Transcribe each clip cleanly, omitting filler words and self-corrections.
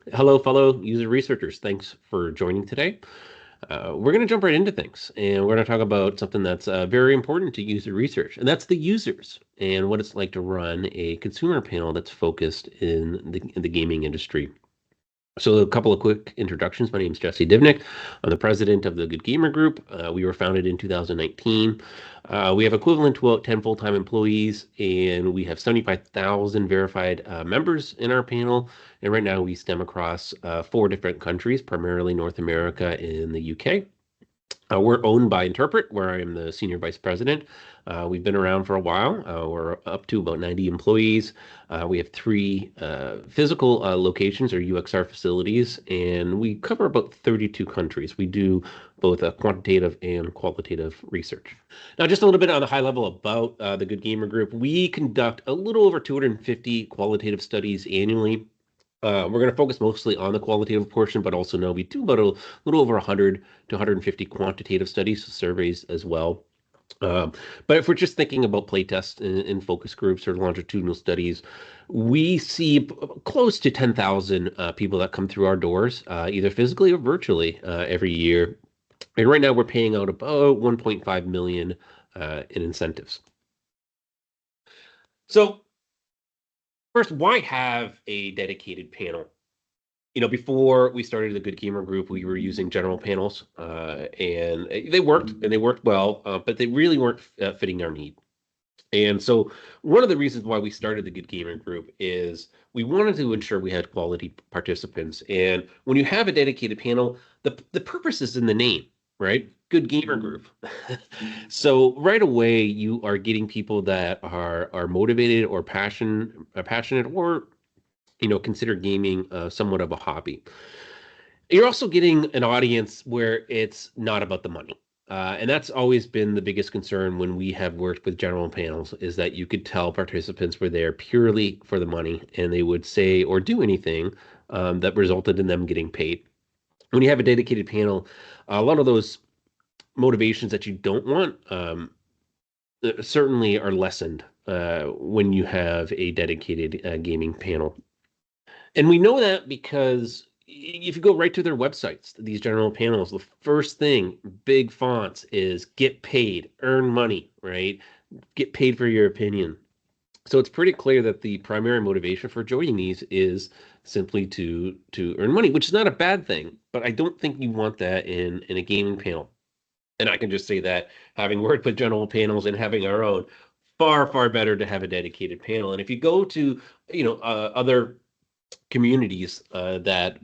Hello, fellow user researchers. Thanks for joining today. We're going to jump right into things, and we're going to talk about something that's very important to user research, and that's the users and what it's like to run a consumer panel that's focused in the gaming industry. So, a couple of quick introductions. My name is Jesse Divnich. I'm the president of the Good Gamer Group. We were founded in 2019. We have equivalent to about 10 full-time employees, and we have 75,000 verified members in our panel. And right now, we stem across four different countries, primarily North America and the UK. We're owned by Interpret, where I am the senior vice president. We've been around for a while. We're up to about 90 employees. We have three physical locations or UXR facilities, and we cover about 32 countries. We do both quantitative and qualitative research. Now, just a little bit on the high level about the Good Gamer Group. We conduct a little over 250 qualitative studies annually. We're going to focus mostly on the qualitative portion, but also know we do about a little over 100 to 150 quantitative studies, so surveys as well. Um, but if we're just thinking about playtests in focus groups or longitudinal studies, we see close to 10,000 people that come through our doors, either physically or virtually, every year. And right now we're paying out about 1.5 million in incentives. So first, why have a dedicated panel? Before we started the Good Gamer Group, we were using general panels, and they worked well, but they really weren't fitting our need. And so, one of the reasons why we started the Good Gamer Group is we wanted to ensure we had quality participants. And when you have a dedicated panel, the purpose is in the name, right? Good Gamer Group. So right away, you are getting people that are motivated or passionate, or consider gaming somewhat of a hobby. You're also getting an audience where it's not about the money. And that's always been the biggest concern when we have worked with general panels is that you could tell participants were there purely for the money and they would say or do anything that resulted in them getting paid. When you have a dedicated panel, a lot of those motivations that you don't want certainly are lessened when you have a dedicated gaming panel. And we know that because if you go right to their websites, these general panels, the first thing, big fonts, is get paid, earn money, right? Get paid for your opinion. So it's pretty clear that the primary motivation for joining these is simply to earn money, which is not a bad thing, but I don't think you want that in a gaming panel. And I can just say that having worked with general panels and having our own, far better to have a dedicated panel. And if you go to other communities that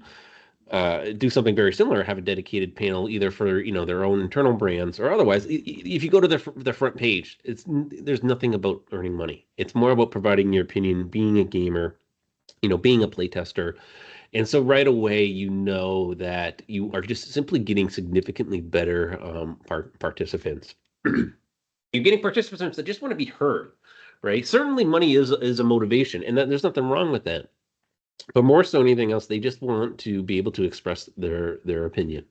do something very similar, have a dedicated panel either for their own internal brands or otherwise. If you go to the front page, there's nothing about earning money. It's more about providing your opinion, being a gamer, being a playtester. And so right away, you know that you are just simply getting significantly better participants. You're getting participants that just want to be heard, right? Certainly, money is a motivation, and there's nothing wrong with that. But more so than anything else, they just want to be able to express their opinion.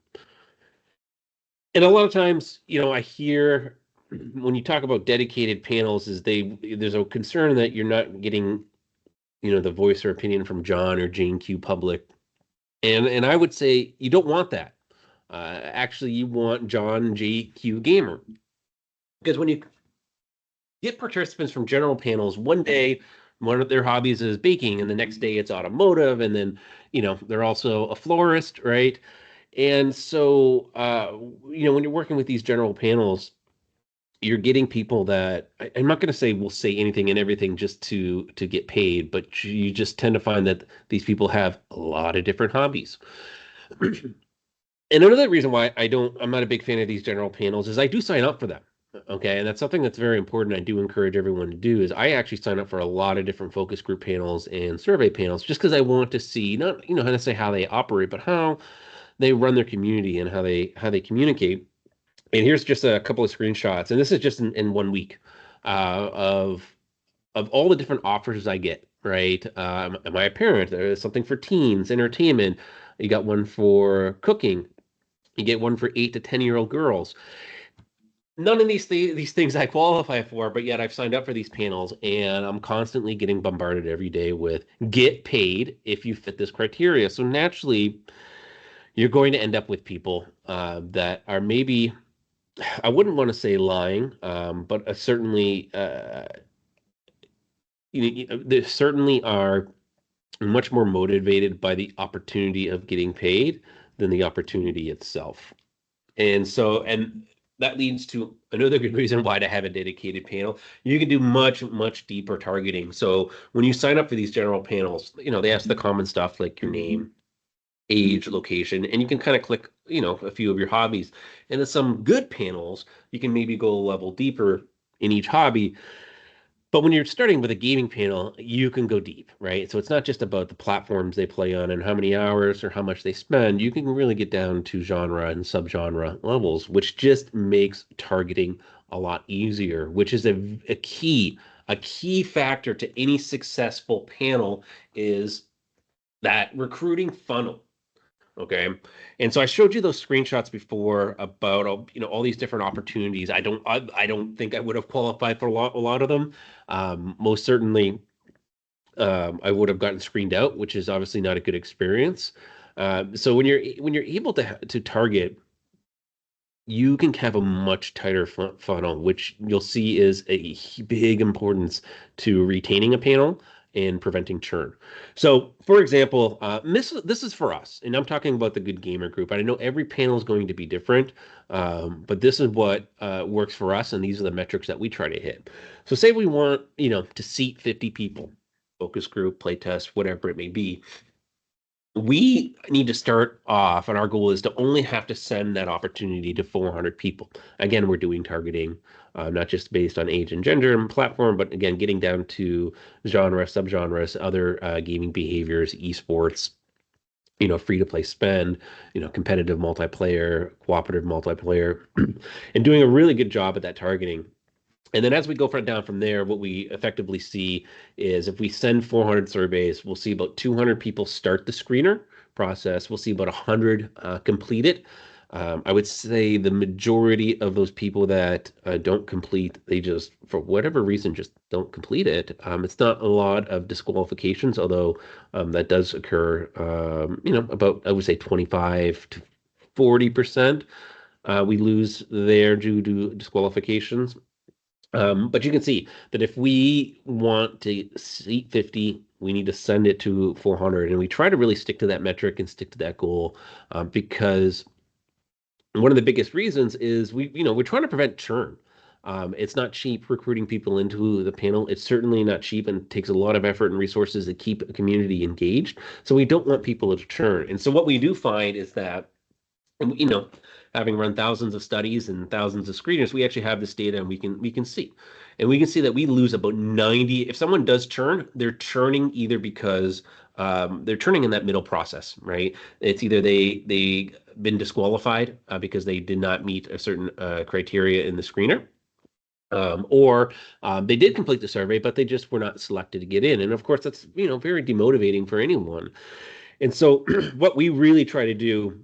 And a lot of times, I hear when you talk about dedicated panels, is there's a concern that you're not getting, the voice or opinion from John or Jane Q public. And I would say you don't want that. Actually, you want John J Q gamer. Because when you get participants from general panels, one day one of their hobbies is baking, and the next day it's automotive, and then they're also a florist, right? And so when you're working with these general panels, you're getting people that I'm not going to say will say anything and everything just to get paid, but you just tend to find that these people have a lot of different hobbies. And another reason why I'm not a big fan of these general panels is I do sign up for them. Okay. And that's something that's very important. I do encourage everyone to do is I actually sign up for a lot of different focus group panels and survey panels just because I want to see not, how to say how they operate, but how they run their community and how they communicate. And here's just a couple of screenshots. And this is just in 1 week of all the different offers I get, right? Am I a parent? There's something for teens, entertainment. You got one for cooking. You get one for 8 to 10-year-old girls. none of these things I qualify for, but yet I've signed up for these panels, and I'm constantly getting bombarded every day with get paid if you fit this criteria. So naturally, you're going to end up with people that are maybe, I wouldn't want to say lying, but certainly they certainly are much more motivated by the opportunity of getting paid than the opportunity itself. And that leads to another good reason why to have a dedicated panel. You can do much, much deeper targeting. So when you sign up for these general panels, they ask the common stuff like your name, age, location, and you can kind of click, a few of your hobbies. And in some good panels, you can maybe go a level deeper in each hobby, but when you're starting with a gaming panel, you can go deep, right? So it's not just about the platforms they play on and how many hours or how much they spend. You can really get down to genre and subgenre levels, which just makes targeting a lot easier, which is a key factor to any successful panel is that recruiting funnel. Okay. And so I showed you those screenshots before about all these different opportunities. I don't think I would have qualified for a lot of them. Most certainly, I would have gotten screened out, which is obviously not a good experience. So when you're able to target, you can have a much tighter funnel, which you'll see is a big importance to retaining a panel and preventing churn. So, for example, this is for us, and I'm talking about the Good Gamer Group. I know every panel is going to be different, but this is what works for us, and these are the metrics that we try to hit. So, say we want, to seat 50 people, focus group, playtest, whatever it may be, we need to start off, and our goal is to only have to send that opportunity to 400 people. Again, we're doing targeting, not just based on age and gender and platform, but again, getting down to genre, subgenres, other gaming behaviors, esports, free to play spend, competitive multiplayer, cooperative multiplayer, and doing a really good job at that targeting. And then as we go down from there, what we effectively see is if we send 400 surveys, we'll see about 200 people start the screener process. We'll see about 100 complete it. I would say the majority of those people that don't complete, they just, for whatever reason, just don't complete it. It's not a lot of disqualifications, although that does occur, about, I would say, 25 to 40%. We lose there due to disqualifications. But you can see that if we want to seat 50, we need to send it to 400. And we try to really stick to that metric and stick to that goal because one of the biggest reasons is we're trying to prevent churn. It's not cheap recruiting people into the panel. It's certainly not cheap and takes a lot of effort and resources to keep a community engaged. So we don't want people to churn. And so what we do find is that and having run thousands of studies and thousands of screeners, we actually have this data and we can see that we lose about 90. If someone does churn, they're churning either because they're churning in that middle process, right? It's either they been disqualified because they did not meet a certain criteria in the screener. Or they did complete the survey, but they just were not selected to get in. And of course, that's very demotivating for anyone. And so, what we really try to do,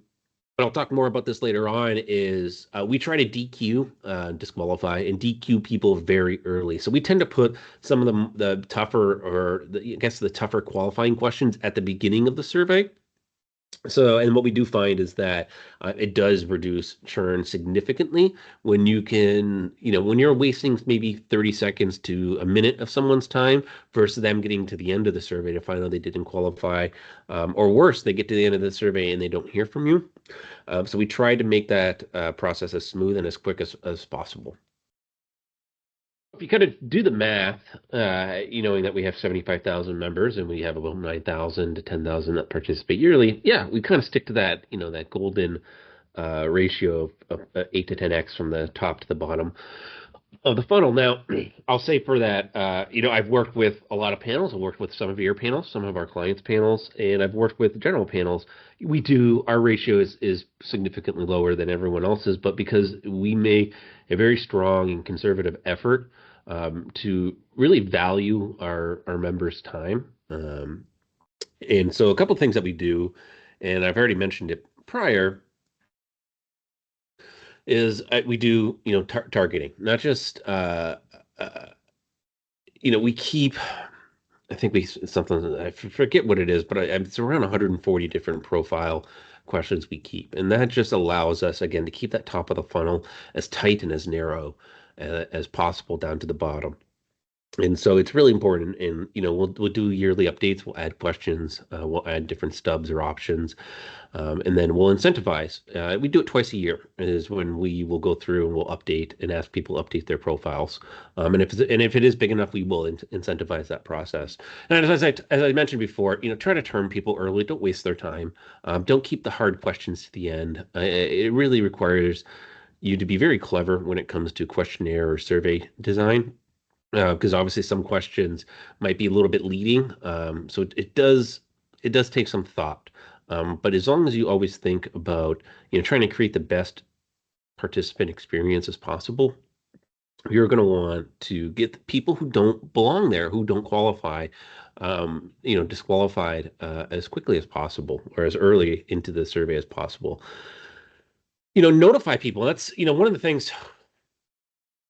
and I'll talk more about this later on, is we try to DQ, disqualify, and DQ people very early. So we tend to put some of the tougher, or I guess the tougher qualifying questions at the beginning of the survey. So, and what we do find is that it does reduce churn significantly when when you're wasting maybe 30 seconds to a minute of someone's time versus them getting to the end of the survey to find out they didn't qualify, or worse, they get to the end of the survey and they don't hear from you. So we try to make that process as smooth and as quick as possible. If you kind of do the math, knowing that we have 75,000 members and we have about 9,000 to 10,000 that participate yearly, yeah, we kind of stick to that, that golden ratio of 8 to 10x from the top to the bottom of the funnel. Now, I'll say for that, I've worked with a lot of panels. I've worked with some of your panels, some of our clients' panels, and I've worked with general panels. Our ratio is significantly lower than everyone else's, but because we make a very strong and conservative effort to really value our members' time. And so a couple of things that we do, and I've already mentioned it prior, is we do, targeting, not just, uh, we keep, I think it's something, I forget what it is, but it's around 140 different profile questions we keep. And that just allows us, again, to keep that top of the funnel as tight and as narrow as possible down to the bottom. And so it's really important. And, we'll do yearly updates. We'll add questions. We'll add different stubs or options. And then we'll incentivize. We do it twice a year, is when we will go through and we'll update and ask people to update their profiles. And if it is big enough, we will incentivize that process. And as I mentioned before, try to turn people early. Don't waste their time. Don't keep the hard questions to the end. It really requires you to be very clever when it comes to questionnaire or survey design, because obviously some questions might be a little bit leading. So it does take some thought. But as long as you always think about, trying to create the best participant experience as possible, you're going to want to get the people who don't belong there, who don't qualify, disqualified as quickly as possible or as early into the survey as possible. Notify people. That's, one of the things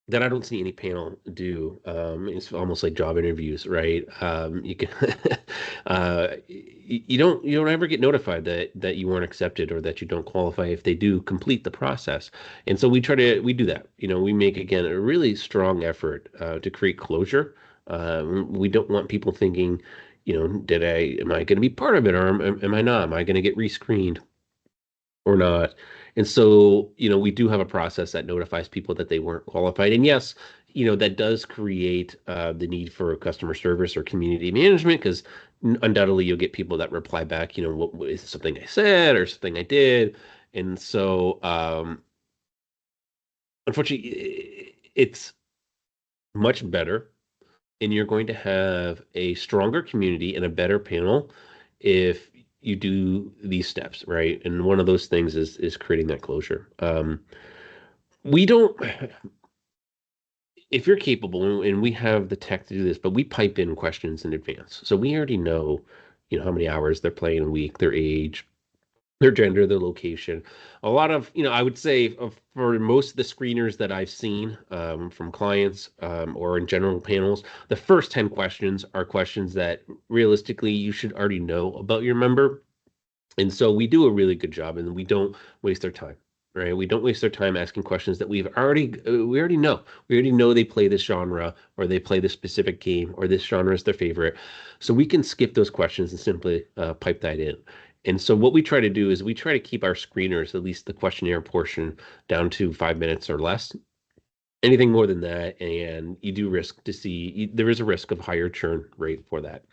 that I don't see any panel do. It's almost like job interviews, right? You can, you don't ever get notified that you weren't accepted or that you don't qualify if they do complete the process. And so we do that. We make, again, a really strong effort to create closure. We don't want people thinking, am I going to be part of it, or am I not? Am I going to get rescreened or not? And so, we do have a process that notifies people that they weren't qualified. And yes, that does create the need for customer service or community management, because undoubtedly you'll get people that reply back, what is something I said or something I did. And so, unfortunately, it's much better, and you're going to have a stronger community and a better panel if you do these steps, right? And one of those things is creating that closure. We don't, if you're capable, and we have the tech to do this, but we pipe in questions in advance. So we already know, how many hours they're playing a week, their age, their gender, their location. A lot of, I would say, for most of the screeners that I've seen, from clients, or in general panels, the first 10 questions are questions that realistically you should already know about your member. And so we do a really good job, and we don't waste their time, right? We don't waste their time asking questions that we already know. We already know they play this genre, or they play this specific game, or this genre is their favorite. So we can skip those questions and simply pipe that in. And so what we try to do is we try to keep our screeners, at least the questionnaire portion, down to 5 minutes or less. Anything more than that, and you do risk to see, there is a risk of higher churn rate for that.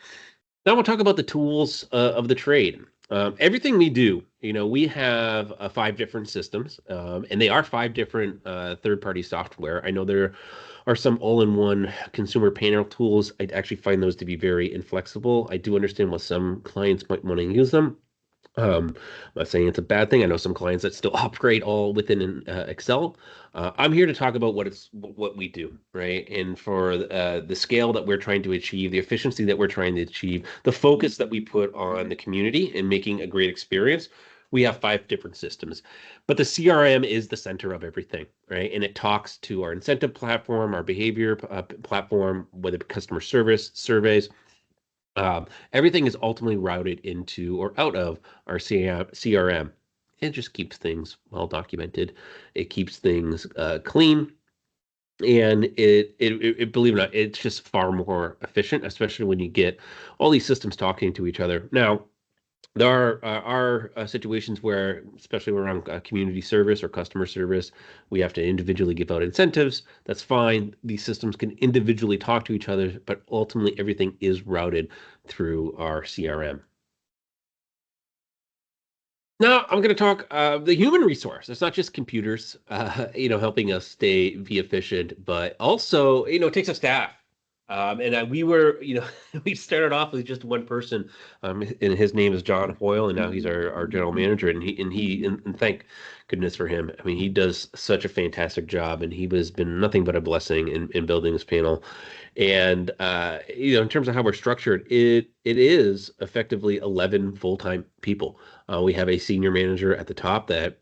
Now we'll talk about the tools of the trade. Everything we do, we have five different systems, and they are five different third-party software. I know there are some all-in-one consumer panel tools. I actually find those to be very inflexible. I do understand why some clients might want to use them. I'm not saying it's a bad thing. I know some clients that still operate all within Excel. I'm here to talk about what we do, right? And for the scale that we're trying to achieve, the efficiency that we're trying to achieve, the focus that we put on the community and making a great experience, we have five different systems. But the CRM is the center of everything, right? And it talks to our incentive platform, our behavior platform, whether customer service, surveys. Everything is ultimately routed into or out of our CRM. It just keeps things well documented. It keeps things clean, and believe it or not, it's just far more efficient, especially when you get all these systems talking to each other. Now, there are situations where, especially around community service or customer service, we have to individually give out incentives. That's fine. These systems can individually talk to each other, but ultimately everything is routed through our CRM. Now I'm going to talk the human resource. It's not just computers, helping us be efficient, but also, it takes a staff. And we were, we started off with just one person, and his name is John Hoyle, and now he's our general manager, and thank goodness for him. I mean, he does such a fantastic job, and he has been nothing but a blessing in building this panel. And in terms of how we're structured, it is effectively 11 full-time people. We have a senior manager at the top that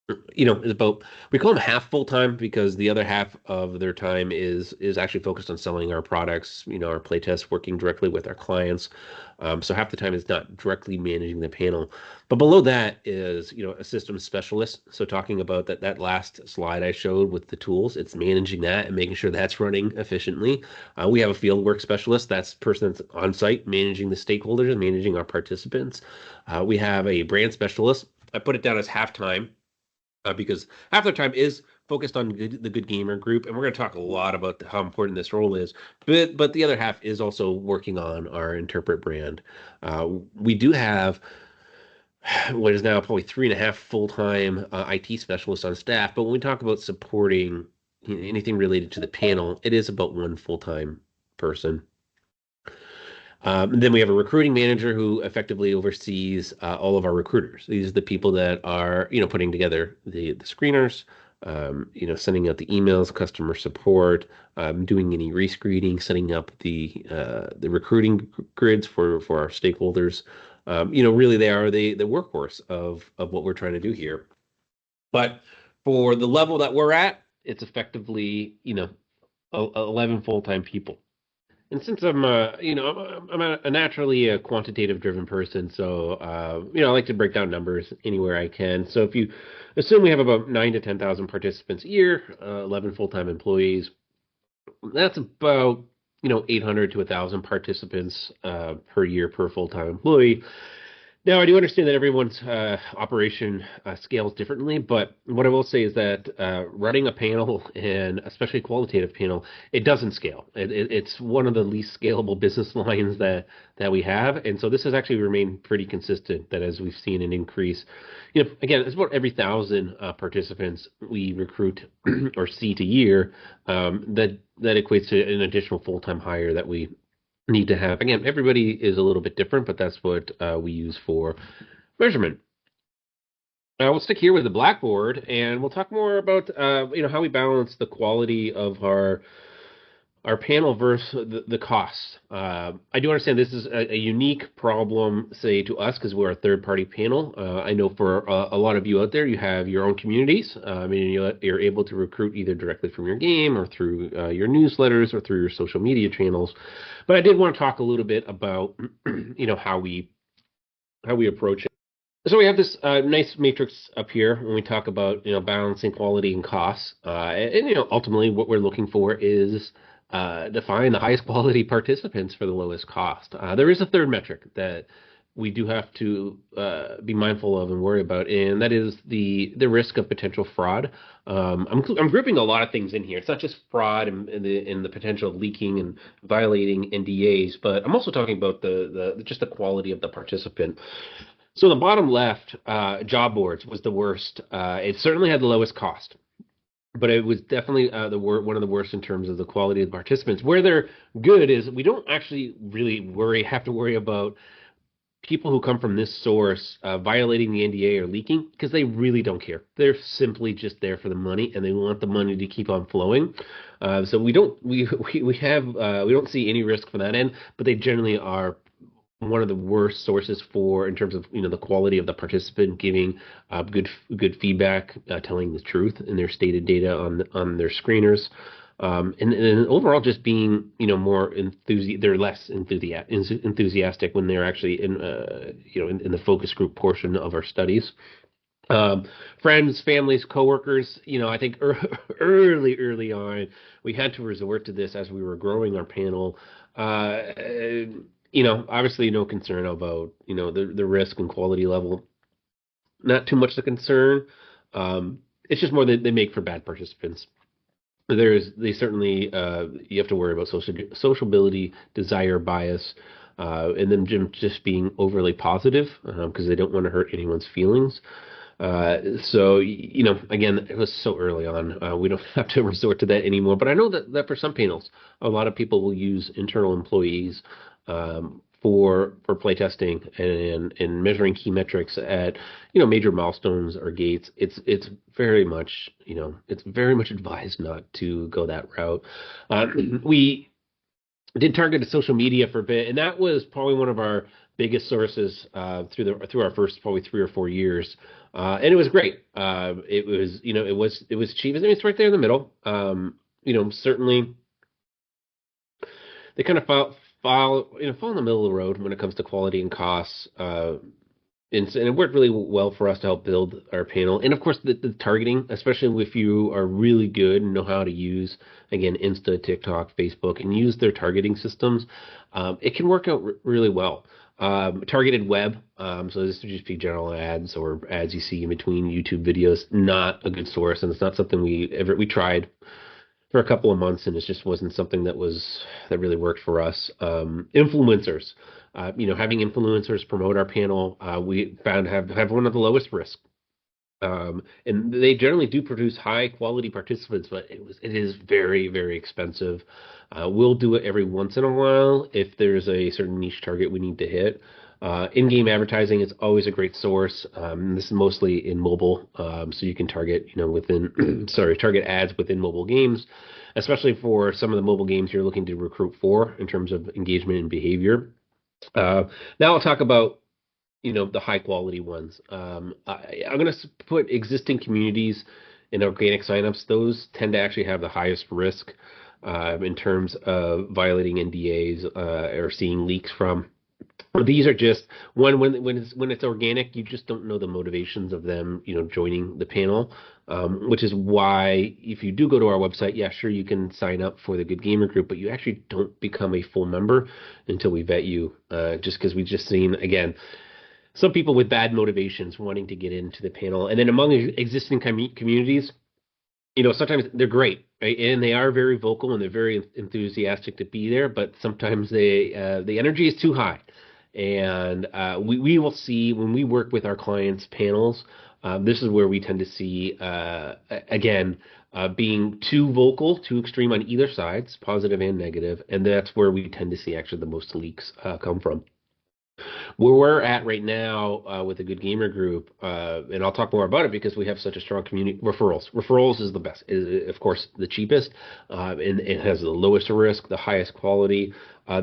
Is about we call them half full time because the other half of their time is actually focused on selling our products, our playtests, working directly with our clients. So half the time is not directly managing the panel. But below that is, a systems specialist. So talking about that last slide I showed with the tools, it's managing that and making sure that's running efficiently. We have a field work specialist. That's the person that's on site managing the stakeholders and managing our participants. We have a brand specialist. I put it down as half time because half their time is focused on the good gamer group, and we're going to talk a lot about how important this role is. But the other half is also working on our interpret brand. We do have what is now probably three and a half full-time IT specialists on staff. But when we talk about supporting anything related to the panel, it is about one full-time person. And then we have a recruiting manager who effectively oversees all of our recruiters. These are the people that are, putting together the screeners, sending out the emails, customer support, doing any rescreening, setting up the recruiting grids for our stakeholders. Really they are the workhorse of what we're trying to do here. But for the level that we're at, it's effectively, 11 full-time people. And since I'm a naturally a quantitative driven person, so I like to break down numbers anywhere I can. So if you assume we have about 9 to 10,000 participants a year, 11 full-time employees, that's about 800 to 1,000 participants per year per full-time employee. Now, I do understand that everyone's operation scales differently, but what I will say is that running a panel, and especially a qualitative panel, it doesn't scale. It's one of the least scalable business lines that we have, and so this has actually remained pretty consistent. That as we've seen an increase, again, it's about every 1,000 participants we recruit or seat a year. That equates to an additional full-time hire that we need to have. Again, everybody is a little bit different, but that's what we use for measurement. We'll stick here with the Blackboard, and we'll talk more about how we balance the quality of our panel versus the costs. I do understand this is a unique problem, say, to us because we're a third-party panel. I know for a lot of you out there, you have your own communities. And you're able to recruit either directly from your game or through your newsletters or through your social media channels. But I did want to talk a little bit about, how we approach it. So we have this nice matrix up here when we talk about balancing quality and costs, and ultimately what we're looking for is define the highest quality participants for the lowest cost. There is a third metric that we do have to be mindful of and worry about, and that is the risk of potential fraud. I'm grouping a lot of things in here. It's not just fraud and the potential of leaking and violating NDAs, but I'm also talking about the just the quality of the participant. So the bottom left, job boards was the worst. It certainly had the lowest cost, but it was definitely one of the worst in terms of the quality of the participants. Where they're good is we don't actually really have to worry about people who come from this source violating the NDA or leaking because they really don't care. They're simply just there for the money and they want the money to keep on flowing. So we don't we don't see any risk from that end, but they generally are one of the worst sources for in terms of the quality of the participant giving good feedback, telling the truth in their stated data on their screeners, and overall just being more they're less enthusiastic when they're actually in the focus group portion of our studies. Um, Friends, families, coworkers, I think early on, we had to resort to this as we were growing our panel. Obviously no concern about, the risk and quality level. Not too much the concern. It's just more that they make for bad participants. They certainly, you have to worry about sociability, desire, bias, and then just being overly positive because they don't want to hurt anyone's feelings. So, again, it was so early on. We don't have to resort to that anymore. But I know that for some panels, a lot of people will use internal employees for playtesting and measuring key metrics at major milestones or gates. It's very much it's very much advised not to go that route. We did targeted social media for a bit, and that was probably one of our biggest sources through our first probably 3 or 4 years, and it was great. It was it was cheap. I mean, it's right there in the middle. Certainly they kind of fall in the middle of the road when it comes to quality and costs. And it worked really well for us to help build our panel. And of course, the targeting, especially if you are really good and know how to use, again, Insta, TikTok, Facebook, and use their targeting systems, it can work out really well. Targeted web, so this would just be general ads or ads you see in between YouTube videos, not a good source, and it's not something we tried for a couple of months, and it just wasn't something that really worked for us. Influencers, having influencers promote our panel, we found have one of the lowest risk. And they generally do produce high quality participants, but it is very, very expensive. We'll do it every once in a while if there's a certain niche target we need to hit. In-game advertising is always a great source. This is mostly in mobile, so you can target, within, sorry, target ads within mobile games, especially for some of the mobile games you're looking to recruit for in terms of engagement and behavior. Uh, Now I'll talk about the high quality ones. I'm going to put existing communities and organic signups. Those tend to actually have the highest risk in terms of violating NDAs or seeing leaks from. These are just when it's organic, you just don't know the motivations of them, joining the panel, which is why if you do go to our website, yeah, sure, you can sign up for the Good Gamer Group, but you actually don't become a full member until we vet you, just because we've just seen again some people with bad motivations wanting to get into the panel. And then among existing communities, sometimes they're great, right? And they are very vocal and they're very enthusiastic to be there, but sometimes the energy is too high. And we will see when we work with our clients' panels, this is where we tend to see, again, being too vocal, too extreme on either sides, positive and negative, and that's where we tend to see actually the most leaks come from. Where we're at right now with the Good Gamer Group, and I'll talk more about it because we have such a strong community. Referrals. Referrals is the best. Is of course the cheapest, and it has the lowest risk, the highest quality.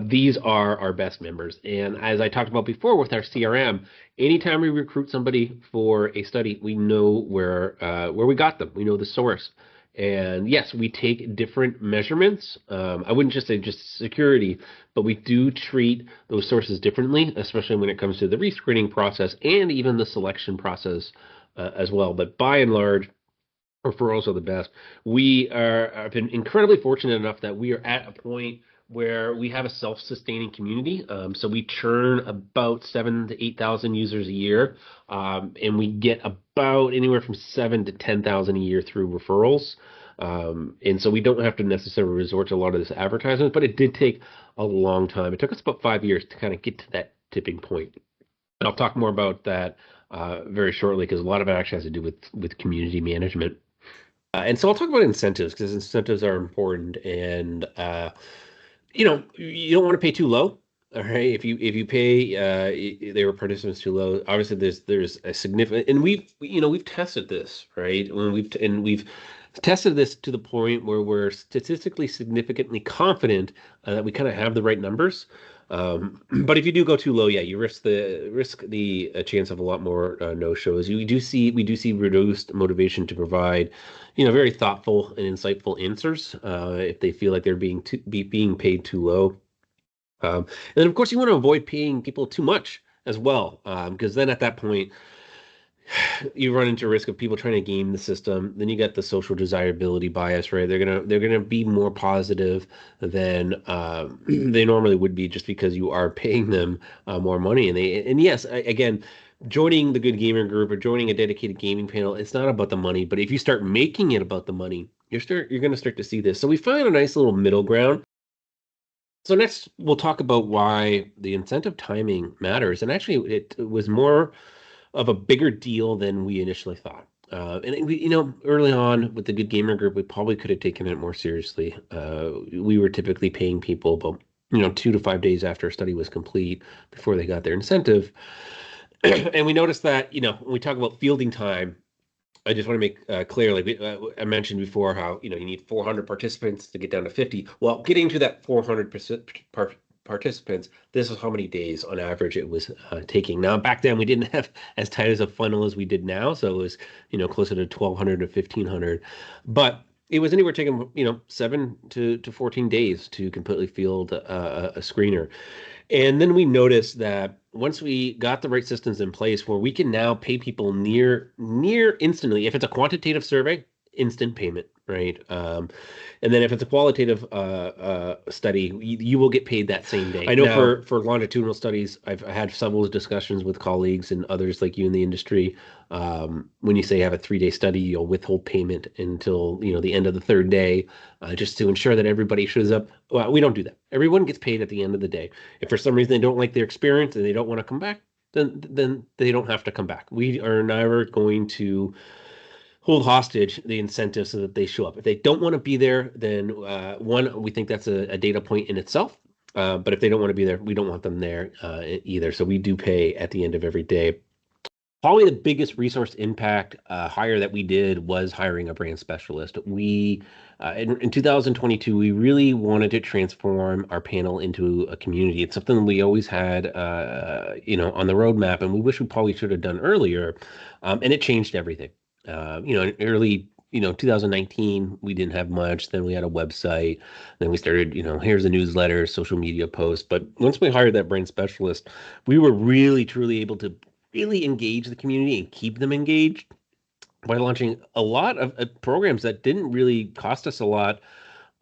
These are our best members. And as I talked about before with our CRM, anytime we recruit somebody for a study, we know where we got them. We know the source. And yes, we take different measurements. I wouldn't just say just security, but we do treat those sources differently, especially when it comes to the rescreening process and even the selection process as well. But by and large, referrals are the best. We have been incredibly fortunate enough that we are at a point where we have a self-sustaining community. So we churn about 7 to 8,000 users a year, and we get about anywhere from 7 to 10,000 a year through referrals. And so we don't have to necessarily resort to a lot of this advertisement, but it did take a long time. It took us about 5 years to kind of get to that tipping point. And I'll talk more about that very shortly because a lot of it actually has to do with community management. And so I'll talk about incentives because incentives are important, and you don't want to pay too low. All right, if you pay their participants too low, obviously there's a significant, and we've tested this, right? We've tested this to the point where we're statistically significantly confident that we kind of have the right numbers. But if you do go too low, yeah, you risk the chance of a lot more no shows. We do see reduced motivation to provide, very thoughtful and insightful answers if they feel like they're being paid too low. And then of course you want to avoid paying people too much as well, because then at that point you run into risk of people trying to game the system. Then you get the social desirability bias, right? They're gonna be more positive than they normally would be just because you are paying them more money. And yes, again, joining the Good Gamer Group or joining a dedicated gaming panel, it's not about the money. But if you start making it about the money, you're gonna start to see this. So we find a nice little middle ground. So next, we'll talk about why the incentive timing matters. And actually, it was more of a bigger deal than we initially thought. Early on with the Good Gamer Group, we probably could have taken it more seriously. We were typically paying people about, 2 to 5 days after a study was complete before they got their incentive. And we noticed that, when we talk about fielding time, I just want to make clear, like I mentioned before, how you need 400 participants to get down to 50. Well, getting to that 400 participants, this is how many days on average it was taking. Now, back then we didn't have as tight as a funnel as we did now, so it was, closer to 1,200 to 1,500, but it was anywhere taking, 7 to 14 days to completely field a screener. And then we noticed that once we got the right systems in place where we can now pay people near instantly. If it's a quantitative survey, instant payment, right? And then if it's a qualitative study, you will get paid that same day. I know for longitudinal studies, I've had several discussions with colleagues and others like you in the industry. When you say you have a 3-day study, you'll withhold payment until the end of the third day, just to ensure that everybody shows up. Well, we don't do that. Everyone gets paid at the end of the day. If for some reason they don't like their experience and they don't want to come back, then they don't have to come back. We are never going to hold hostage the incentive so that they show up. If they don't want to be there, then one, we think that's a data point in itself. But if they don't want to be there, we don't want them there either. So we do pay at the end of every day. Probably the biggest resource impact hire that we did was hiring a brand specialist. We in 2022, we really wanted to transform our panel into a community. It's something we always had, on the roadmap, and we wish we probably should have done earlier. And it changed everything. In early 2019, we didn't have much. Then we had a website. Then we started, here's a newsletter, social media posts. But once we hired that brand specialist, we were really, truly able to really engage the community and keep them engaged by launching a lot of programs that didn't really cost us a lot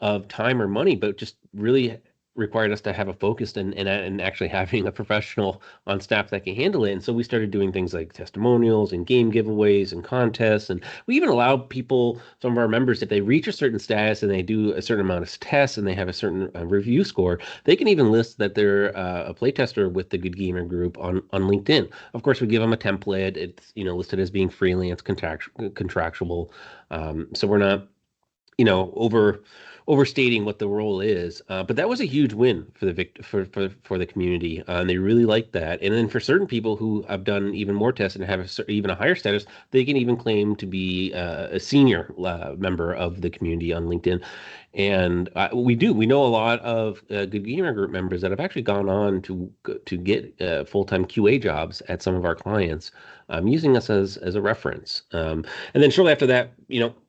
of time or money, but just really required us to have a focus and actually having a professional on staff that can handle it. And so we started doing things like testimonials and game giveaways and contests. And we even allow people, some of our members, if they reach a certain status and they do a certain amount of tests and they have a certain review score, they can even list that they're a playtester with the Good Gamer Group on LinkedIn. Of course, we give them a template. It's listed as being freelance, contractual. So we're not overstating what the role is. But that was a huge win for the for the community, and they really liked that. And then for certain people who have done even more tests and have even a higher status, they can even claim to be a senior member of the community on LinkedIn. And we know a lot of Good Gamer Group members that have actually gone on to get full-time QA jobs at some of our clients, using us as a reference. And then shortly after that,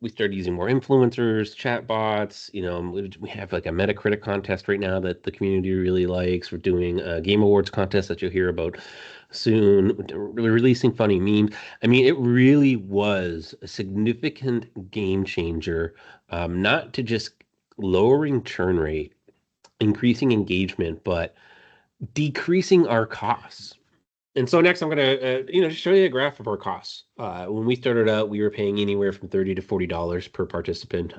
we started using more influencers, chat bots. We have like a Metacritic contest right now that the community really likes. We're doing a Game Awards contest that you'll hear about soon. We're releasing funny memes. I mean, it really was a significant game changer, not to just lowering churn rate, increasing engagement, but decreasing our costs. And so next, I'm going to, just show you a graph of our costs. When we started out, we were paying anywhere from $30 to $40 per participant.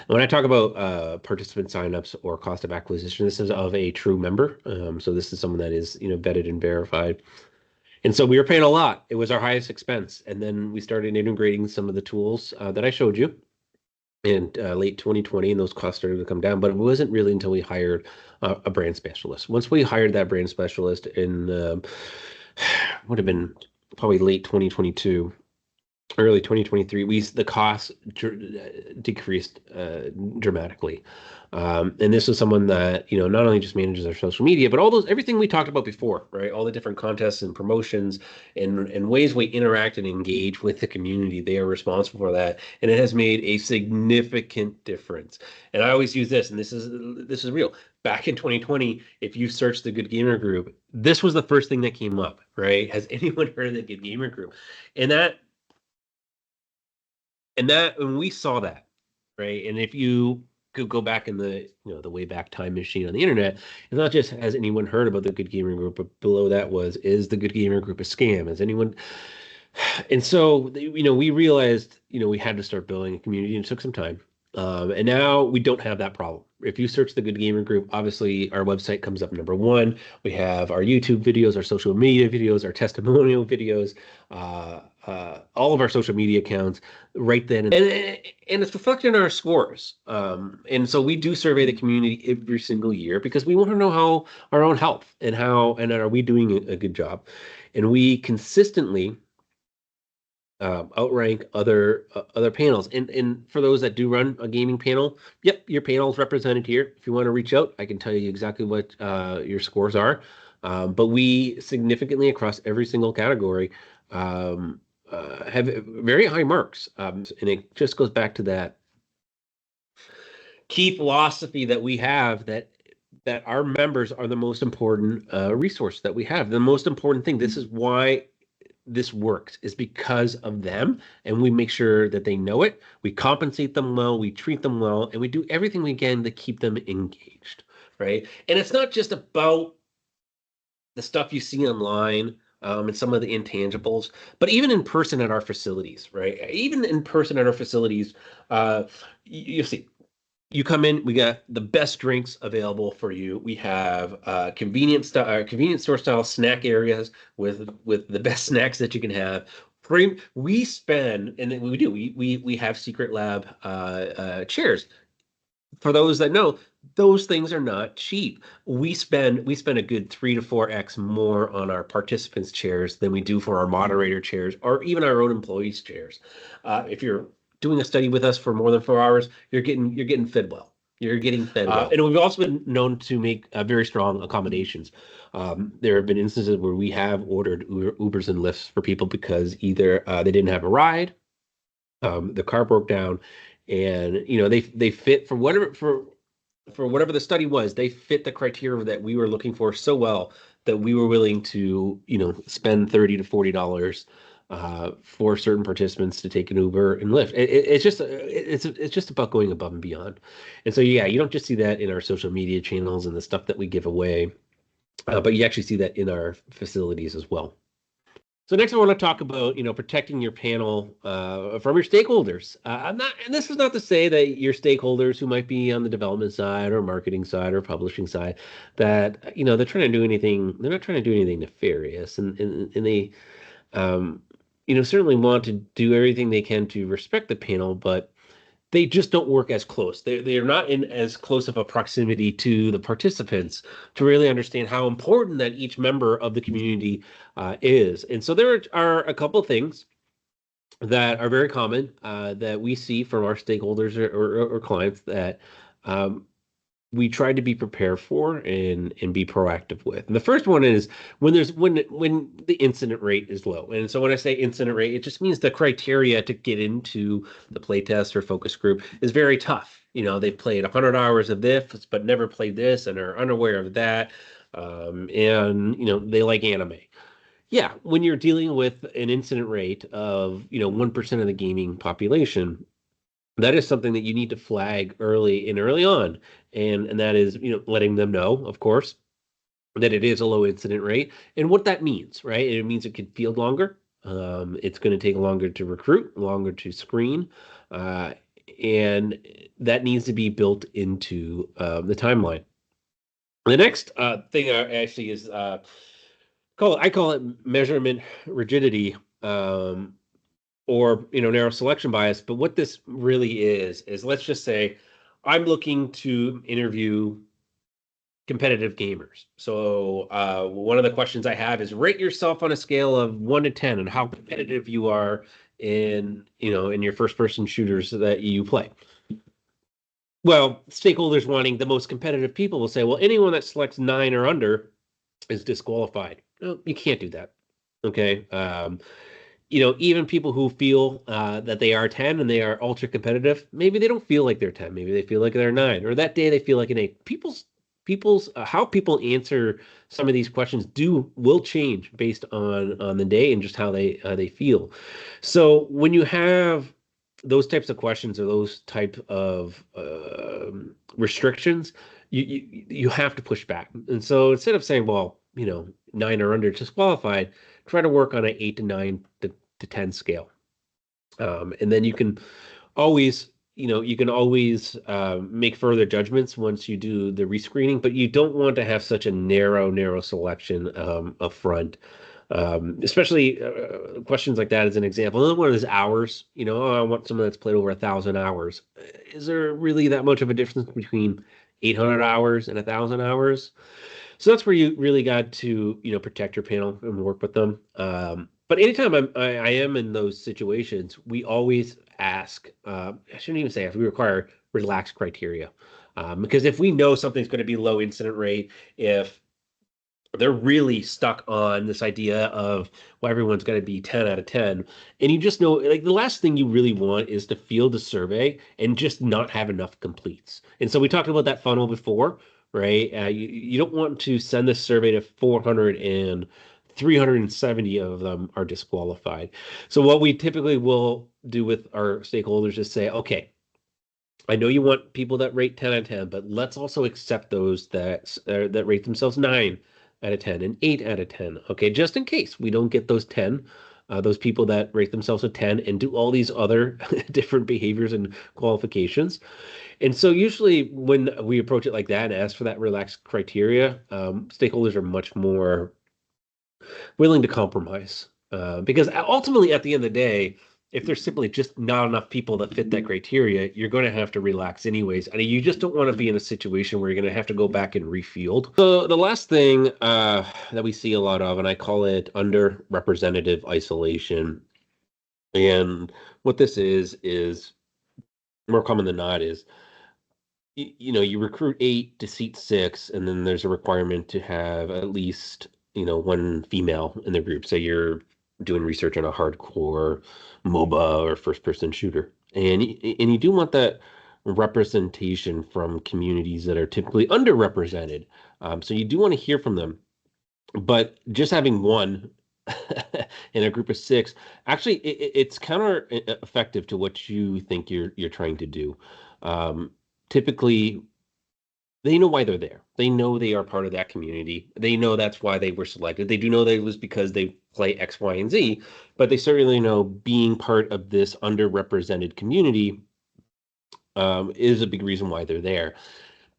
When I talk about participant signups or cost of acquisition, this is of a true member. So this is someone that is, vetted and verified. And so we were paying a lot. It was our highest expense. And then we started integrating some of the tools that I showed you in late 2020, and those costs started to come down. But it wasn't really until we hired a brand specialist. Once we hired that brand specialist in would have been probably late 2022, early 2023, the costs decreased dramatically. And this was someone that, not only just manages our social media, but everything we talked about before, right? All the different contests and promotions and ways we interact and engage with the community. They are responsible for that. And it has made a significant difference. And I always use this, and this is real. Back in 2020, if you search the Good Gamer Group, this was the first thing that came up, right? Has anyone heard of the Good Gamer Group? And we saw that, right? And if you could go back in the way back time machine on the internet, it's not just has anyone heard about the Good Gamer Group, but below that is the Good Gamer Group a scam? Has anyone? And so, we realized, we had to start building a community, and it took some time. And now we don't have that problem. If you search the Good Gamer Group, obviously our website comes up number one. We have our YouTube videos, our social media videos, our testimonial videos, all of our social media accounts right then. And it's reflected in our scores. And so we do survey the community every single year because we want to know how our own health and are we doing a good job. And we consistently outrank other panels. And for those that do run a gaming panel, yep, your panel is represented here. If you want to reach out, I can tell you exactly what your scores are. But we significantly across every single category have very high marks, and it just goes back to that key philosophy that we have that our members are the most important resource that we have. The most important thing. This is why this works is because of them, and we make sure that they know it. We compensate them well, we treat them well, and we do everything we can to keep them engaged, right? And it's not just about the stuff you see online, and some of the intangibles, but even in person at our facilities, right? Even in person at our facilities, you see you come in, we got the best drinks available for you. We have convenience store style snack areas with the best snacks that you can have. We spend, and we do, we have secret lab chairs. For those that know, those things are not cheap. We spend a good 3 to 4x more on our participants' chairs than we do for our moderator chairs or even our own employees' chairs. If you're doing a study with us for more than 4 hours, you're getting fed well. You're getting fed well. And we've also been known to make very strong accommodations. There have been instances where we have ordered Ubers and Lyfts for people because either they didn't have a ride, the car broke down, and they fit for whatever the study was. They fit the criteria that we were looking for so well that we were willing to spend $30 to $40 for certain participants to take an Uber and Lyft. It's just about going above and beyond. And so yeah, you don't just see that in our social media channels and the stuff that we give away, but you actually see that in our facilities as well. So next, I want to talk about protecting your panel from your stakeholders. And this is not to say that your stakeholders who might be on the development side or marketing side or publishing side, that they're trying to do anything. They're not trying to do anything nefarious, and they certainly want to do everything they can to respect the panel, but they just don't work as close. They're not in as close of a proximity to the participants to really understand how important that each member of the community is. And so there are a couple of things that are very common that we see from our stakeholders or clients that we try to be prepared for and be proactive with. And the first one is when the incident rate is low. And so when I say incident rate, it just means the criteria to get into the playtest or focus group is very tough. They've played 100 hours of this, but never played this, and are unaware of that. And they like anime. Yeah, when you're dealing with an incident rate of 1% of the gaming population, that is something that you need to flag early on, and that is letting them know, of course, that it is a low incident rate and what that means, right? It means it could field longer. It's going to take longer to recruit, longer to screen, and that needs to be built into the timeline. The next thing actually is I call it measurement rigidity. Or narrow selection bias. But what this really is let's just say I'm looking to interview competitive gamers. So one of the questions I have is rate yourself on a scale of 1 to 10 and how competitive you are in your first person shooters that you play. Well, stakeholders wanting the most competitive people will say, well, anyone that selects 9 or under is disqualified. No, you can't do that. Okay. Even people who feel that they are 10 and they are ultra competitive, maybe they don't feel like they're 10. Maybe they feel like they're 9, or that day they feel like an 8. People's how people answer some of these questions will change based on the day and just how they feel. So when you have those types of questions or those type of restrictions, you have to push back. And so instead of saying, well, 9 or under disqualified, try to work on an 8 to 9 to 10 scale. And then you can always make further judgments once you do the rescreening, but you don't want to have such a narrow selection up front. Especially questions like that as an example. Another one is hours. I want someone that's played over 1,000 hours. Is there really that much of a difference between 800 hours and 1,000 hours? So that's where you really got to protect your panel and work with them. But anytime I am in those situations, we always ask, I shouldn't even say if we require relaxed criteria. Because if we know something's going to be low incident rate, if they're really stuck on this idea of, well, everyone's got to be 10 out of 10. And you just know, like, the last thing you really want is to field a survey and just not have enough completes. And so we talked about that funnel before, right? You don't want to send this survey to 400 and 370 of them are disqualified. So what we typically will do with our stakeholders is say, okay, I know you want people that rate 10 out of 10, but let's also accept those that rate themselves 9 out of 10 and 8 out of 10. Okay, just in case we don't get those 10, those people that rate themselves a 10 and do all these other different behaviors and qualifications. And so usually when we approach it like that and ask for that relaxed criteria, stakeholders are much more willing to compromise. Because ultimately, at the end of the day, if there's simply just not enough people that fit that criteria, you're going to have to relax anyways. And you just don't want to be in a situation where you're going to have to go back and refield. So the last thing that we see a lot of, and I call it underrepresentative isolation. And what this is more common than not is you recruit 8 to seat 6, and then there's a requirement to have at least, one female in the group. So you're doing research on a hardcore MOBA or first person shooter. And you do want that representation from communities that are typically underrepresented. So you do want to hear from them. But just having one in a group of 6, actually, it's counter effective to what you think you're trying to do. Um, Typically, they know why they're there. They know they are part of that community. They know that's why they were selected. They do know that it was because they play X, Y, and Z, but they certainly know being part of this underrepresented community is a big reason why they're there.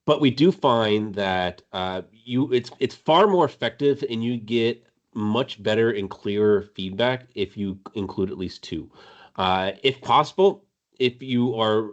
But we do find that it's far more effective, and you get much better and clearer feedback if you include at least 2. If possible, if you are,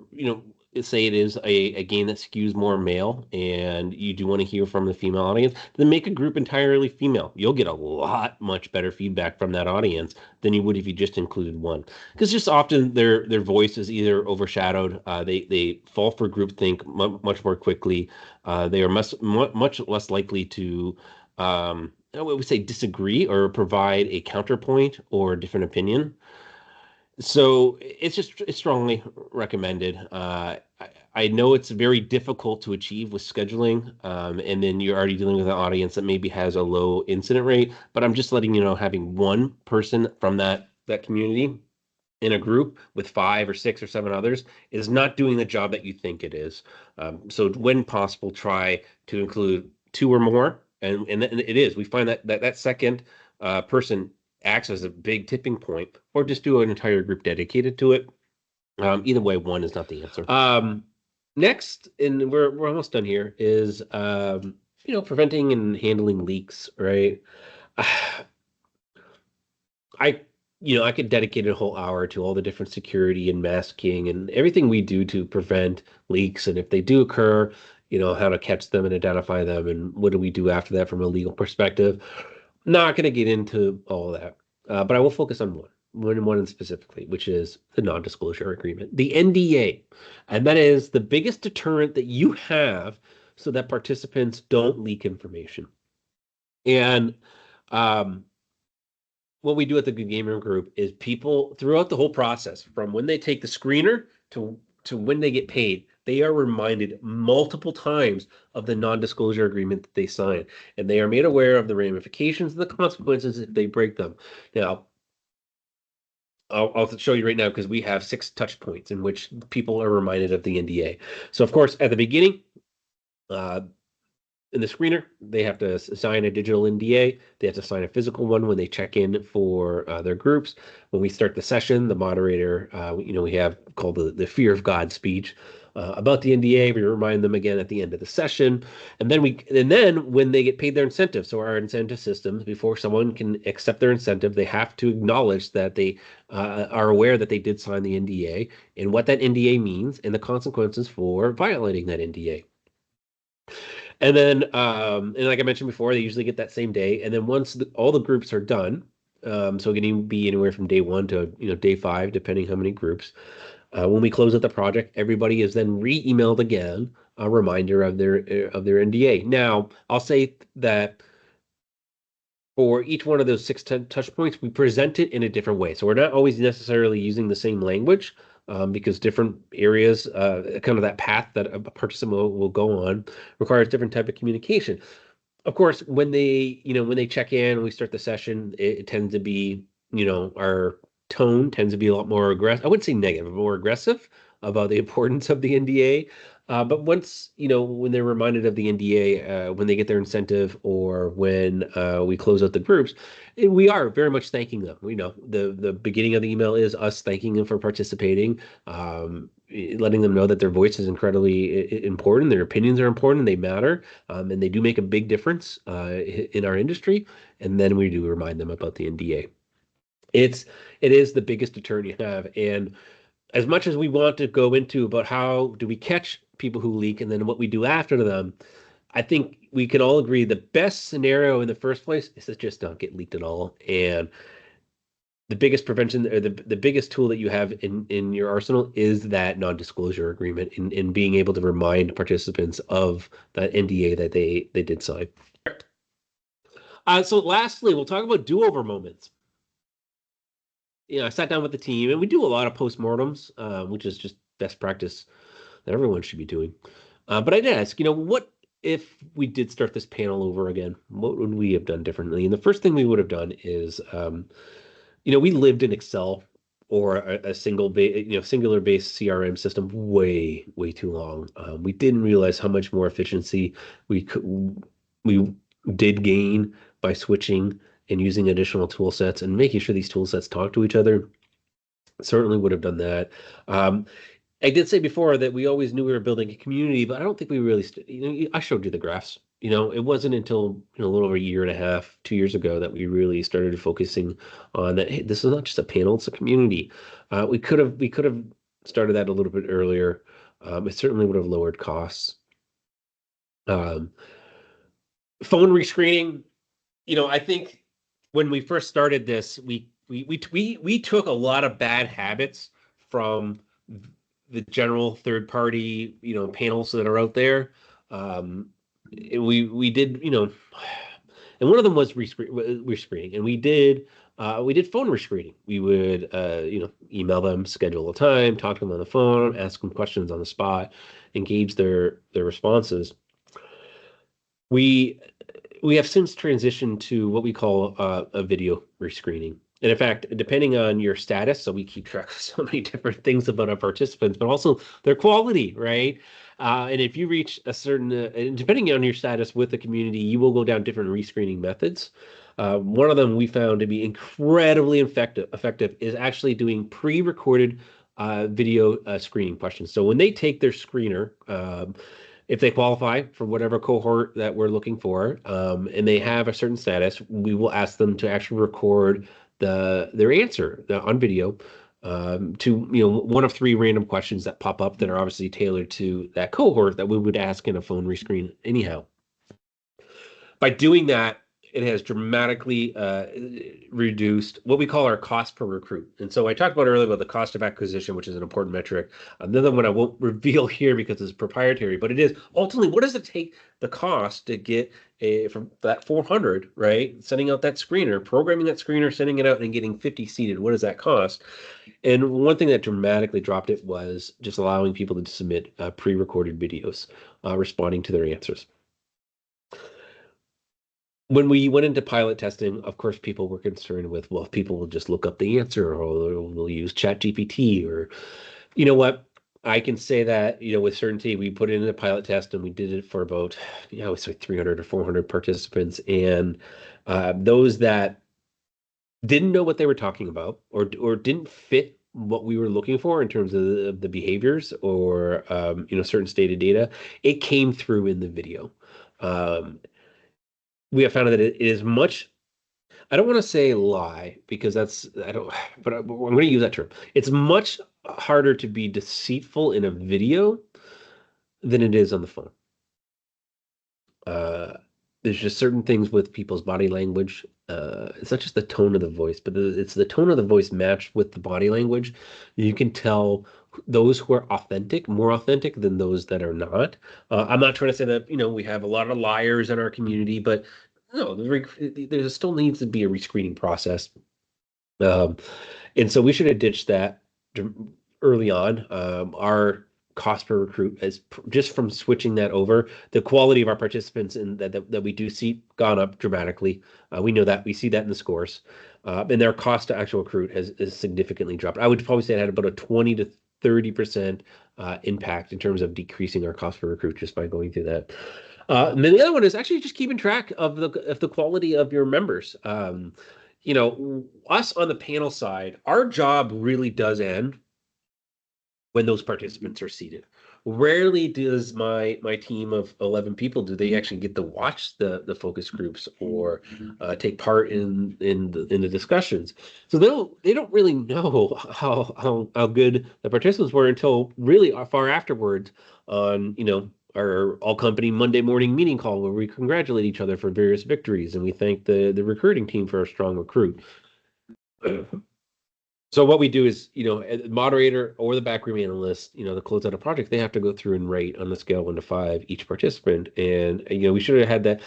say it is a game that skews more male and you do want to hear from the female audience, then make a group entirely female. You'll get a lot much better feedback from that audience than you would if you just included one. Because just often their voice is either overshadowed, they fall for groupthink much more quickly. They are much less likely to, I would say, disagree or provide a counterpoint or a different opinion. So it's strongly recommended. I know it's very difficult to achieve with scheduling, and then you're already dealing with an audience that maybe has a low incident rate. But I'm just letting you know, having one person from that community in a group with 5 or 6 or 7 others is not doing the job that you think it is. So when possible, try to include 2 or more, and it is. We find that second person acts as a big tipping point, or just do an entire group dedicated to it. Either way, one is not the answer. Next, and we're almost done here, is preventing and handling leaks, right? I I could dedicate a whole hour to all the different security and masking and everything we do to prevent leaks, and if they do occur, how to catch them and identify them, and what do we do after that from a legal perspective. Not going to get into all of that, but I will focus on one specifically, which is the non-disclosure agreement, the NDA, and that is the biggest deterrent that you have so that participants don't leak information. And um, what we do at the Good Gamer Group is people throughout the whole process, from when they take the screener to when they get paid, they are reminded multiple times of the non-disclosure agreement that they sign, and they are made aware of the ramifications and the consequences if they break them. Now, I'll show you right now because we have 6 touch points in which people are reminded of the NDA. So, of course, at the beginning, uh, in the screener, they have to sign a digital NDA. They have to sign a physical one when they check in for their groups. When we start the session, the moderator, we have called the fear of God speech about the NDA. We remind them again at the end of the session, and then when they get paid their incentive. So our incentive systems, before someone can accept their incentive, they have to acknowledge that they are aware that they did sign the NDA and what that NDA means and the consequences for violating that NDA. And then, and like I mentioned before, they usually get that same day. And then once all the groups are done, So it can be anywhere from day one to day five, depending how many groups. When we close out the project, everybody is then re-emailed again a reminder of their NDA. Now, I'll say that for each one of those six touch points, we present it in a different way. So we're not always necessarily using the same language because different areas, kind of that path that a participant will go on, requires different type of communication. Of course, when they check in and we start the session, it tends to be, our tone tends to be a lot more aggressive. I wouldn't say negative, but more aggressive about the importance of the NDA. But once, when they're reminded of the NDA, when they get their incentive or when we close out the groups, we are very much thanking them. The beginning of the email is us thanking them for participating, letting them know that their voice is incredibly important, their opinions are important, they matter, and they do make a big difference in our industry. And then we do remind them about the NDA. It is the biggest deterrent you have. And as much as we want to go into about how do we catch people who leak and then what we do after them, I think we can all agree the best scenario in the first place is to just not get leaked at all. And the biggest prevention or the biggest tool that you have in your arsenal is that non-disclosure agreement in being able to remind participants of that NDA that they did sign. So lastly, we'll talk about do-over moments. I sat down with the team and we do a lot of postmortems, which is just best practice that everyone should be doing. But I did ask, what if we did start this panel over again? What would we have done differently? And the first thing we would have done is, we lived in Excel or a singular based CRM system way too long. We didn't realize how much more efficiency we did gain by switching and using additional tool sets and making sure these tool sets talk to each other. Certainly would have done that. I did say before that we always knew we were building a community, but I don't think we really, I showed you the graphs. It wasn't until a little over a year and a half, 2 years ago that we really started focusing on that. Hey, this is not just a panel; it's a community. We could have started that a little bit earlier. It certainly would have lowered costs. Um, Phone rescreening. I think when we first started this, we took a lot of bad habits from the general third party, panels that are out there. Um, we did, and one of them was rescreening, and we did phone rescreening. We would, email them, schedule a time, talk to them on the phone, ask them questions on the spot, engage their responses. We we have since transitioned to what we call a video rescreening. And in fact, depending on your status, so we keep track of so many different things about our participants, but also their quality, right? And if you reach a certain, and depending on your status with the community, you will go down different rescreening methods. One of them we found to be incredibly effective is actually doing pre-recorded video screening questions. So when they take their screener, if they qualify for whatever cohort that we're looking for, and they have a certain status, we will ask them to actually record their answer on video to one of three random questions that pop up that are obviously tailored to that cohort that we would ask in a phone rescreen anyhow. By doing that, it has dramatically reduced what we call our cost per recruit. And so I talked about earlier about the cost of acquisition, which is an important metric. Another one I won't reveal here because it's proprietary, but it is ultimately what does it take the cost to get from that 400, right? Sending out that screener, programming that screener, sending it out and getting 50 seated. What does that cost? And one thing that dramatically dropped it was just allowing people to submit pre-recorded videos responding to their answers. When we went into pilot testing, of course, people were concerned with, well, if people will just look up the answer or they'll use ChatGPT or, you know what? I can say that, with certainty, we put it in a pilot test and we did it for about, it's like 300 or 400 participants. And those that didn't know what they were talking about or didn't fit what we were looking for in terms of the behaviors or, certain stated data, it came through in the video. We have found that it is much, I don't want to say lie because I don't, but I'm going to use that term. It's much harder to be deceitful in a video than it is on the phone. Uh, there's just certain things with people's body language it's not just the tone of the voice, but it's the tone of the voice matched with the body language. You can tell those who are authentic, more authentic than those that are not. I'm not trying to say that, we have a lot of liars in our community, but no, there still needs to be a rescreening process. Um, and so we should have ditched that early on. Our cost per recruit has just from switching that over, the quality of our participants and that we do see gone up dramatically. We know that we see that in the scores, and their cost to actual recruit has significantly dropped. I would probably say it had about a 20 to 30% impact in terms of decreasing our cost per recruit just by going through that. And then the other one is actually just keeping track of the quality of your members. Us on the panel side, our job really does end when those participants are seated. Rarely does my team of 11 people do they actually get to watch the focus groups or take part in the discussions. So they don't really know how good the participants were until really far afterwards on our all company Monday morning meeting call where we congratulate each other for various victories and we thank the recruiting team for a strong recruit. So what we do is, moderator or the backroom analyst, to close out a project, they have to go through and rate on the scale 1 to 5 each participant. And we should have had that.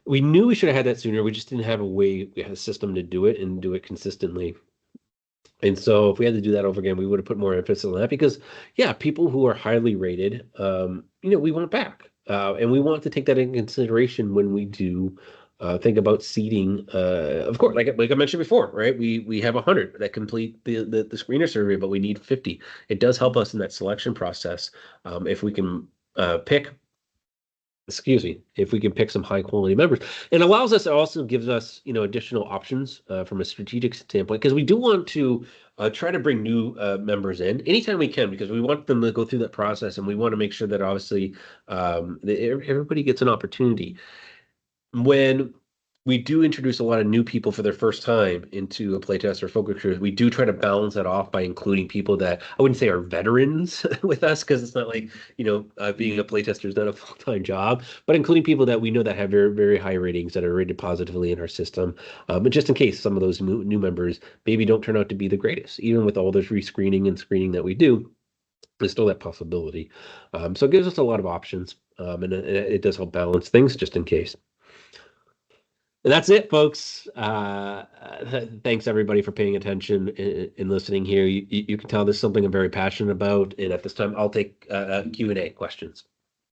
We knew we should have had that sooner. We just didn't have a way, we had a system to do it and do it consistently. And so if we had to do that over again, we would have put more emphasis on that because, yeah, people who are highly rated, we want back. And we want to take that in consideration when we do think about seating. Of course, like I mentioned before, right? We have 100 that complete the screener survey, but we need 50. It does help us in that selection process if we can pick excuse me, if we can pick some high quality members. It allows us, it also gives us, additional options from a strategic standpoint, because we do want to try to bring new members in anytime we can, because we want them to go through that process and we want to make sure that obviously everybody gets an opportunity when we do introduce a lot of new people for their first time into a playtest or focus group, we do try to balance that off by including people that I wouldn't say are veterans with us because it's not like, being a playtester is not a full-time job, but including people that we know that have very, very high ratings that are rated positively in our system. But just in case some of those new members maybe don't turn out to be the greatest, even with all this rescreening and screening that we do, there's still that possibility. So it gives us a lot of options, and it does help balance things just in case. And that's it, folks. Thanks everybody for paying attention and listening here. You can tell this is something I'm very passionate about, and at this time, I'll take Q&A questions.